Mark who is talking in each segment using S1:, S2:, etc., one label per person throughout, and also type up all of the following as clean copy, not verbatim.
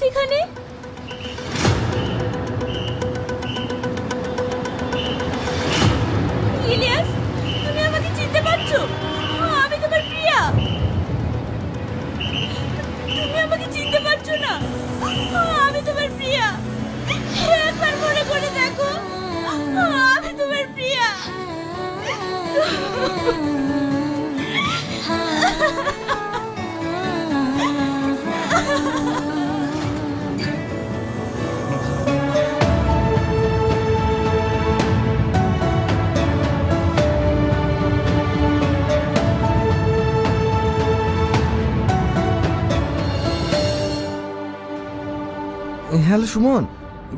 S1: এখানে? ইলিয়াস, তুমি আমাকে চিনতে পারছো? আমি তোমার প্রিয়া। তুমি আমাকে চিনতে পারছো না? আমি তোমার প্রিয়া। একবার মনে করে দেখো, আমি তোমার প্রিয়া।
S2: হ্যালো সুমন,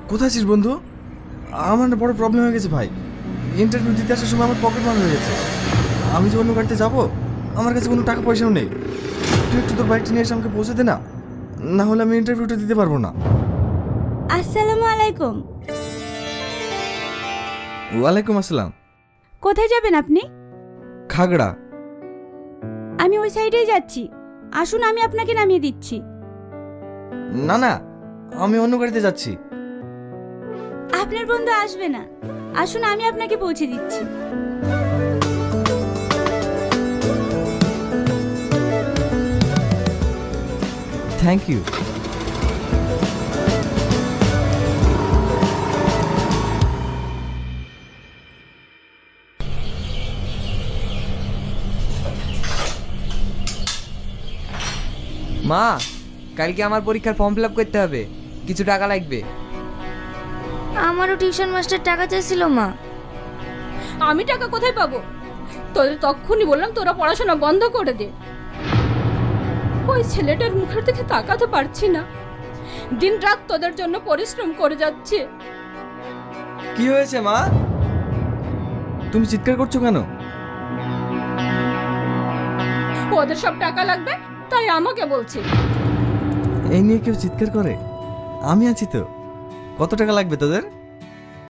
S2: কোথায় আছিস বন্ধু? আমার না বড় প্রবলেম হয়ে গেছে ভাই। ইন্টারভিউ দিতে আসার সময় আমার পকেট মার হয়ে গেছে। আমি যে অন্য গাড়িতে যাবো, আমার কাছে কোনো টাকা পয়সাও নেই। তুই একটু তোর বাইকটা নিয়ে এসে আমাকে পৌঁছে দে না, না হলে আমি ইন্টারভিউটা দিতে পারবো না।
S1: আসসালামু আলাইকুম।
S2: ওয়ালাইকুম আসসালাম।
S1: কোথায় যাবেন আপনি?
S2: খাগড়া।
S1: আমি ওই সাইডেই যাচ্ছি, আসুন আমি আপনাকে নামিয়ে দিচ্ছি।
S2: না না, আমি অন্য গাড়িতে যাচ্ছি।
S1: আপনার বন্ধু আসবে না, আসুন আমি আপনাকে পৌঁছে দিচ্ছি।
S2: Thank you.
S3: মা, কালকে আমার পরীক্ষার ফর্ম ফিল আপ করতে হবে, কিছু টাকা লাগবে।
S4: আমারও টিউশন মাস্টার টাকা চাইছিল মা।
S1: আমি টাকা কোথায় পাবো? তোদের তখনই বললাম তোরা পড়াশোনা বন্ধ করে দে। ওই ছেলেটার মুখের দিকে তাকাতে পারছি না, দিন রাত তোদের জন্য পরিশ্রম করে যাচ্ছে।
S2: কি হয়েছে মা? তুমি চিৎকার করছো কেন?
S1: ওদের সব টাকা লাগবে, তাই আমাকে বলছে।
S2: এই নিয়ে কেউ চিৎকার করে? আমি আছি তো। কত টাকা লাগবে তোদের?